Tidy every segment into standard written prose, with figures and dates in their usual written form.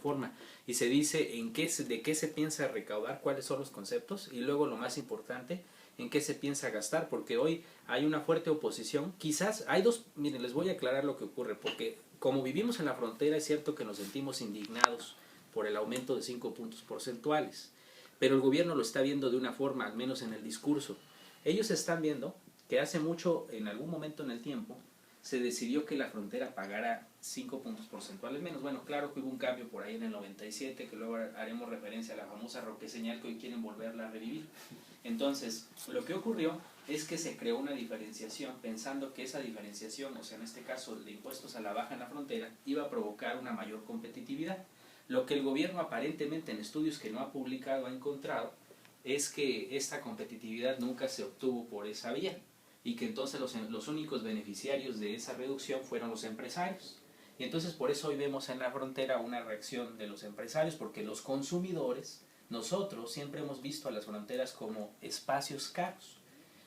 reforma y se dice de qué se piensa recaudar, cuáles son los conceptos y luego lo más importante, en qué se piensa gastar, porque hoy hay una fuerte oposición. Quizás hay dos, miren, les voy a aclarar lo que ocurre, porque como vivimos en la frontera es cierto que nos sentimos indignados por el aumento de 5 puntos porcentuales, pero el gobierno lo está viendo de una forma, al menos en el discurso. Ellos están viendo que hace mucho, en algún momento en el tiempo, se decidió que la frontera pagara 5 puntos porcentuales menos. Bueno, claro que hubo un cambio por ahí en el 97, que luego haremos referencia a la famosa roqueseñal que hoy quieren volverla a revivir. Entonces, lo que ocurrió es que se creó una diferenciación, pensando que esa diferenciación, o sea, en este caso de impuestos a la baja en la frontera, iba a provocar una mayor competitividad. Lo que el gobierno aparentemente en estudios que no ha publicado ha encontrado es que esta competitividad nunca se obtuvo por esa vía y que entonces los únicos beneficiarios de esa reducción fueron los empresarios. Y entonces por eso hoy vemos en la frontera una reacción de los empresarios, porque los consumidores, nosotros siempre hemos visto a las fronteras como espacios caros,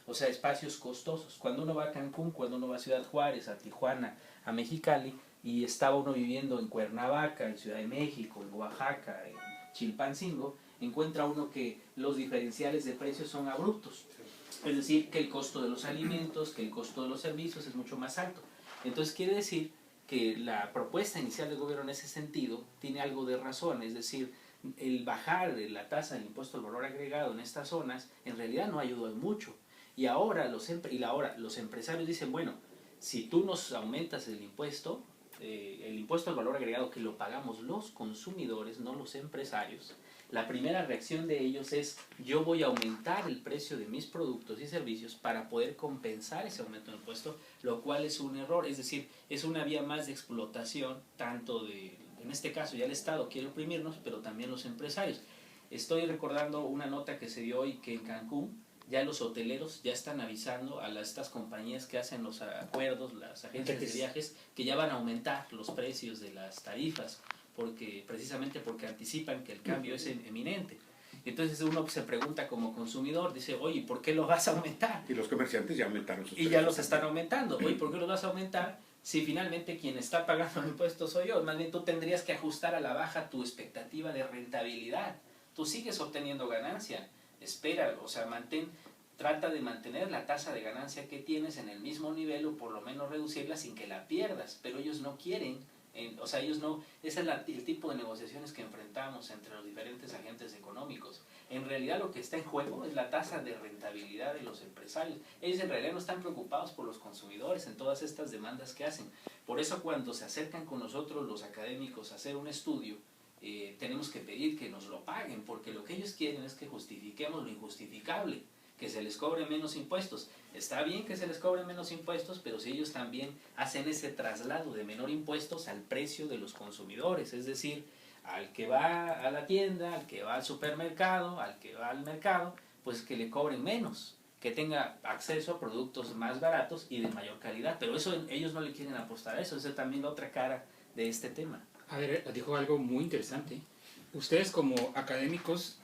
o sea, espacios costosos. Cuando uno va a Cancún, cuando uno va a Ciudad Juárez, a Tijuana, a Mexicali, y estaba uno viviendo en Cuernavaca, en Ciudad de México, en Oaxaca, en Chilpancingo, encuentra uno que los diferenciales de precios son abruptos. Es decir, que el costo de los alimentos, que el costo de los servicios es mucho más alto. Entonces quiere decir que la propuesta inicial del gobierno en ese sentido tiene algo de razón, es decir, el bajar de la tasa del impuesto al valor agregado en estas zonas en realidad no ayudó en mucho. Y ahora los empresarios dicen, bueno, si tú nos aumentas el impuesto al valor agregado que lo pagamos los consumidores, no los empresarios, la primera reacción de ellos es, yo voy a aumentar el precio de mis productos y servicios para poder compensar ese aumento de impuesto, lo cual es un error, es decir, es una vía más de explotación, tanto en este caso ya el Estado quiere oprimirnos, pero también los empresarios. Estoy recordando una nota que se dio hoy que en Cancún, ya los hoteleros ya están avisando a estas compañías que hacen los acuerdos, las agencias de viajes, que ya van a aumentar los precios de las tarifas, precisamente porque anticipan que el cambio es eminente. Entonces uno se pregunta como consumidor, dice, oye, ¿por qué lo vas a aumentar? Y los comerciantes ya aumentaron sus precios. Y ya los están aumentando. Oye, ¿por qué los vas a aumentar si finalmente quien está pagando el impuesto soy yo? Más bien tú tendrías que ajustar a la baja tu expectativa de rentabilidad. Tú sigues obteniendo ganancia. Espera, o sea, trata de mantener la tasa de ganancia que tienes en el mismo nivel o por lo menos reducirla sin que la pierdas, pero ellos no quieren, o sea, ellos no, ese es el tipo de negociaciones que enfrentamos entre los diferentes agentes económicos. En realidad lo que está en juego es la tasa de rentabilidad de los empresarios. Ellos en realidad no están preocupados por los consumidores en todas estas demandas que hacen. Por eso cuando se acercan con nosotros los académicos a hacer un estudio, tenemos que pedir que nos lo paguen, porque lo que ellos quieren es que justifiquemos lo injustificable, que se les cobre menos impuestos. Está bien que se les cobre menos impuestos, pero si ellos también hacen ese traslado de menor impuestos al precio de los consumidores, es decir, al que va a la tienda, al que va al supermercado, al que va al mercado, pues que le cobren menos, que tenga acceso a productos más baratos y de mayor calidad. Pero eso ellos no le quieren apostar a eso, esa es también la otra cara de este tema. A ver, dijo algo muy interesante. Ustedes como académicos,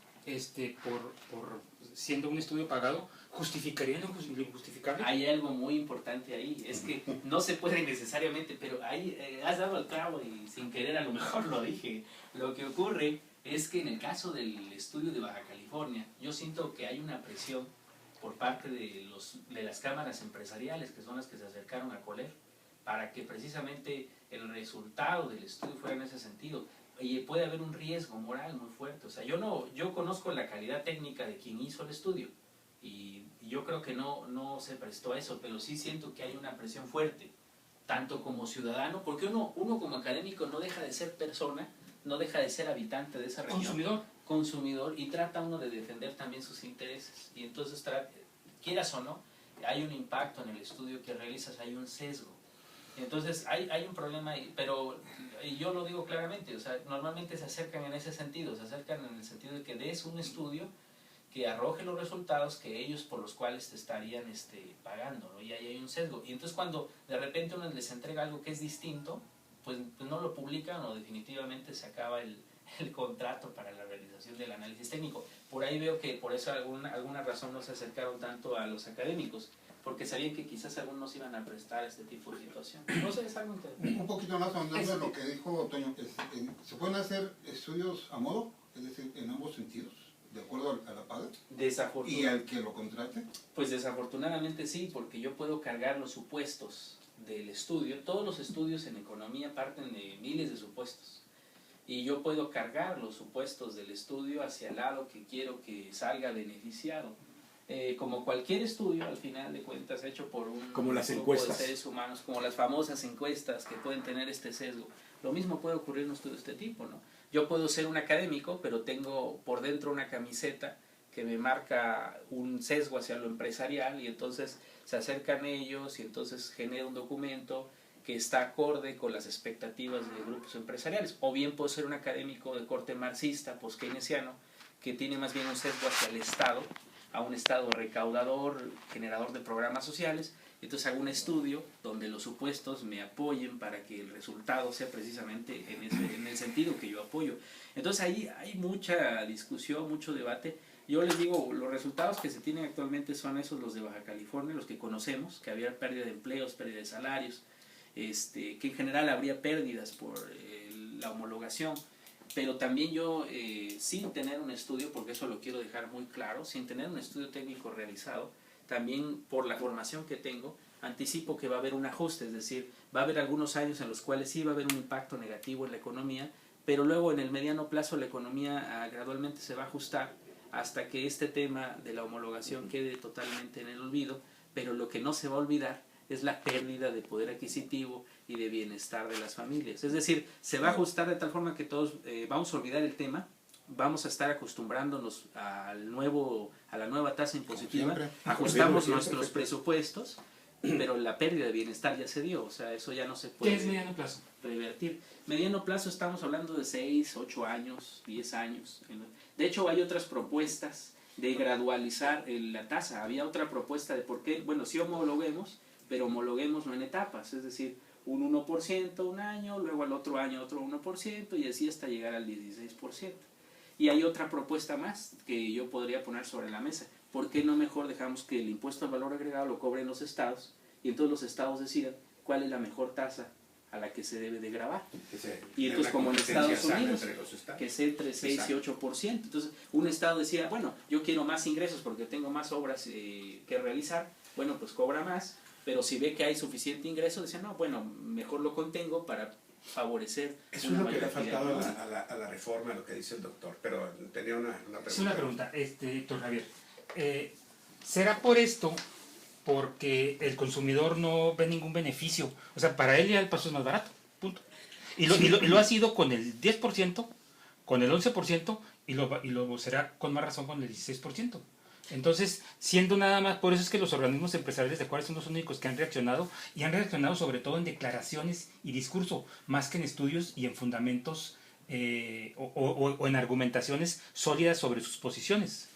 por siendo un estudio pagado, ¿justificarían lo injustificable? Hay algo muy importante ahí, es que no se puede necesariamente, pero ahí has dado el clavo y sin querer a lo mejor lo dije. Lo que ocurre es que en el caso del estudio de Baja California, yo siento que hay una presión por parte de las cámaras empresariales, que son las que se acercaron a Coler, para que precisamente el resultado del estudio fuera en ese sentido. Y puede haber un riesgo moral muy fuerte. O sea, yo conozco la calidad técnica de quien hizo el estudio y yo creo que no se prestó a eso, pero sí siento que hay una presión fuerte, tanto como ciudadano, porque uno como académico no deja de ser persona, no deja de ser habitante de esa región. Consumidor, y trata uno de defender también sus intereses. Y entonces, quieras o no, hay un impacto en el estudio que realizas, hay un sesgo. Entonces hay un problema ahí, pero yo lo digo claramente, o sea, normalmente se acercan en ese sentido, se acercan en el sentido de que des un estudio que arroje los resultados que ellos por los cuales te estarían pagando, ¿no? Y ahí hay un sesgo. Y entonces cuando de repente uno les entrega algo que es distinto, pues no lo publican o definitivamente se acaba el contrato para la realización del análisis técnico. Por ahí veo que por eso alguna razón no se acercaron tanto a los académicos, porque sabían que quizás algunos iban a prestar este tipo de situación. No sé, es algo interesante. Un poquito más ahondando en lo que dijo Toño, ¿se pueden hacer estudios a modo? Es decir, en ambos sentidos, de acuerdo a la paga. ¿Y al que lo contrate? Pues desafortunadamente sí, porque yo puedo cargar los supuestos del estudio. Todos los estudios en economía parten de miles de supuestos. Y yo puedo cargar los supuestos del estudio hacia el lado que quiero que salga beneficiado. Como cualquier estudio, al final de cuentas, hecho por un como las grupo encuestas de seres humanos, como las famosas encuestas que pueden tener este sesgo. Lo mismo puede ocurrir en un estudio de este tipo, ¿no? Yo puedo ser un académico, pero tengo por dentro una camiseta que me marca un sesgo hacia lo empresarial, y entonces se acercan ellos y entonces genera un documento que está acorde con las expectativas de grupos empresariales. O bien puedo ser un académico de corte marxista, post-keynesiano, que tiene más bien un sesgo hacia el Estado, a un Estado recaudador, generador de programas sociales. Entonces hago un estudio donde los supuestos me apoyen para que el resultado sea precisamente en el sentido que yo apoyo. Entonces ahí hay mucha discusión, mucho debate. Yo les digo, los resultados que se tienen actualmente son esos, los de Baja California, los que conocemos, que había pérdida de empleos, pérdida de salarios, que en general habría pérdidas por la homologación. Pero también yo, sin tener un estudio, porque eso lo quiero dejar muy claro, sin tener un estudio técnico realizado, también por la formación que tengo, anticipo que va a haber un ajuste, es decir, va a haber algunos años en los cuales sí va a haber un impacto negativo en la economía, pero luego en el mediano plazo la economía gradualmente se va a ajustar hasta que este tema de la homologación quede totalmente en el olvido, pero lo que no se va a olvidar es la pérdida de poder adquisitivo y de bienestar de las familias. Es decir, se va a ajustar de tal forma que todos vamos a olvidar el tema, vamos a estar acostumbrándonos a la nueva tasa impositiva, ajustamos nuestros presupuestos, pero la pérdida de bienestar ya se dio, o sea, eso ya no se puede. ¿Qué es mediano plazo? Revertir. Mediano plazo estamos hablando de 6, 8 años, 10 años. De hecho, hay otras propuestas de gradualizar la tasa. Había otra propuesta de por qué, bueno, sí homologuemos, pero homologuémoslo en etapas, es decir, un 1% un año, luego al otro año otro 1% y así hasta llegar al 16%. Y hay otra propuesta más que yo podría poner sobre la mesa. ¿Por qué no mejor dejamos que el impuesto al valor agregado lo cobren los estados y entonces los estados decidan cuál es la mejor tasa a la que se debe de grabar? Y entonces, como en Estados Unidos, que es entre 6 y 8%. Entonces, un estado decía, bueno, yo quiero más ingresos porque tengo más obras que realizar, bueno, pues cobra más, pero si ve que hay suficiente ingreso, decía, no, bueno, mejor lo contengo para favorecer. Eso es lo que le ha faltado a la reforma, lo que dice el doctor, pero tenía una pregunta. Es una pregunta, doctor Javier. ¿Será por esto porque el consumidor no ve ningún beneficio? O sea, para él ya el paso es más barato, punto. Y lo ha sido con el 10%, con el 11%, y lo será con más razón con el 16%. Entonces, siendo nada más, por eso es que los organismos empresariales de Juárez son los únicos que han reaccionado, y han reaccionado sobre todo en declaraciones y discurso, más que en estudios y en fundamentos o en argumentaciones sólidas sobre sus posiciones.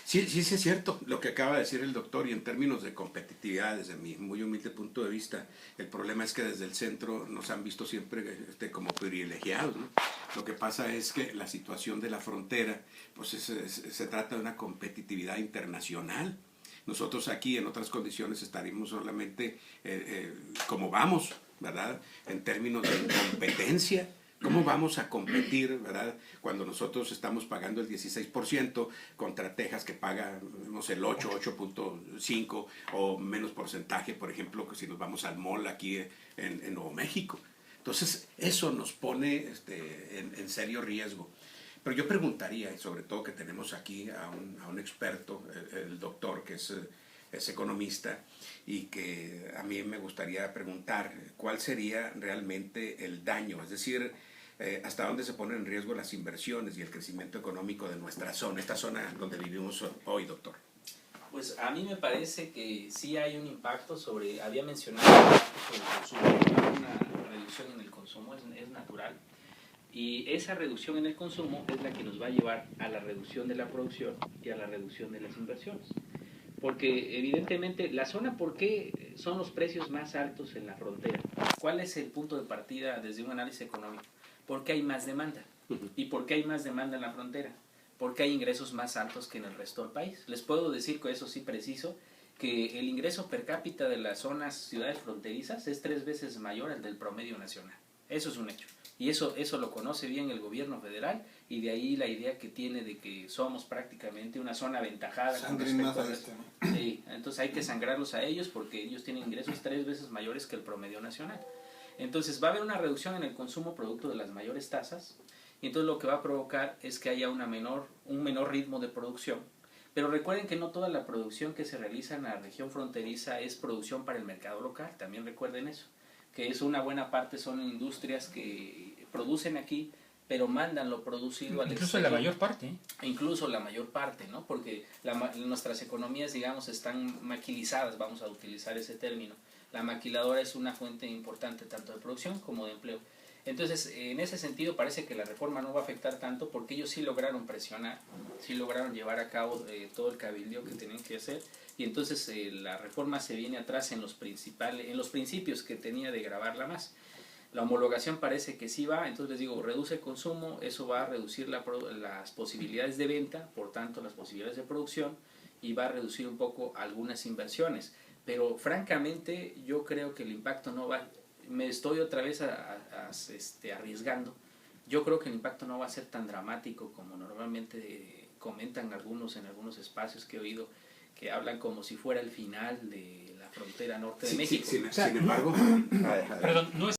Sí, es cierto lo que acaba de decir el doctor, y en términos de competitividad, desde mi muy humilde punto de vista, el problema es que desde el centro nos han visto siempre como privilegiados, ¿no? Lo que pasa es que la situación de la frontera, pues se trata de una competitividad internacional. Nosotros aquí en otras condiciones estaríamos solamente como vamos, ¿verdad? En términos de competencia. ¿Cómo vamos a competir, verdad? Cuando nosotros estamos pagando el 16% contra Texas, que paga el 8.5 o menos porcentaje, por ejemplo, que si nos vamos al mall aquí en Nuevo México. Entonces, eso nos pone en serio riesgo. Pero yo preguntaría, y sobre todo que tenemos aquí a un experto, el doctor, que es economista, y que a mí me gustaría preguntar cuál sería realmente el daño, es decir, hasta dónde se ponen en riesgo las inversiones y el crecimiento económico de nuestra zona, esta zona donde vivimos hoy, doctor. Pues a mí me parece que sí hay un impacto sobre, había mencionado sobre el consumo, una reducción en el consumo, es natural, y esa reducción en el consumo es la que nos va a llevar a la reducción de la producción y a la reducción de las inversiones. Porque evidentemente la zona, ¿por qué son los precios más altos en la frontera? ¿Cuál es el punto de partida desde un análisis económico? Porque hay más demanda. ¿Y por qué hay más demanda en la frontera? Porque hay ingresos más altos que en el resto del país. Les puedo decir que eso sí preciso, que el ingreso per cápita de las zonas, ciudades fronterizas es 3 veces mayor al del promedio nacional. Eso es un hecho. Y eso lo conoce bien el gobierno federal, y de ahí la idea que tiene de que somos prácticamente una zona aventajada. Sangren más a este, ¿no? Sí, entonces hay que sangrarlos a ellos porque ellos tienen ingresos 3 veces mayores que el promedio nacional. Entonces va a haber una reducción en el consumo producto de las mayores tasas, y entonces lo que va a provocar es que haya un menor ritmo de producción. Pero recuerden que no toda la producción que se realiza en la región fronteriza es producción para el mercado local, también recuerden eso, que es una buena parte son industrias que producen aquí, pero mandan lo producido al exterior. La mayor parte. Incluso la mayor parte, ¿no? Porque nuestras economías, digamos, están maquilizadas, vamos a utilizar ese término. La maquiladora es una fuente importante tanto de producción como de empleo. Entonces, en ese sentido parece que la reforma no va a afectar tanto porque ellos sí lograron presionar, sí lograron llevar a cabo todo el cabildeo que tenían que hacer, y entonces la reforma se viene atrás en los principios que tenía de gravarla más. La homologación parece que sí va, entonces les digo, reduce el consumo, eso va a reducir las posibilidades de venta, por tanto las posibilidades de producción, y va a reducir un poco algunas inversiones. Pero francamente yo creo que el impacto no va, me estoy otra vez arriesgando, yo creo que el impacto no va a ser tan dramático como normalmente comentan algunos en algunos espacios que he oído, que hablan como si fuera el final de la frontera norte de México. Sin embargo, perdón, no es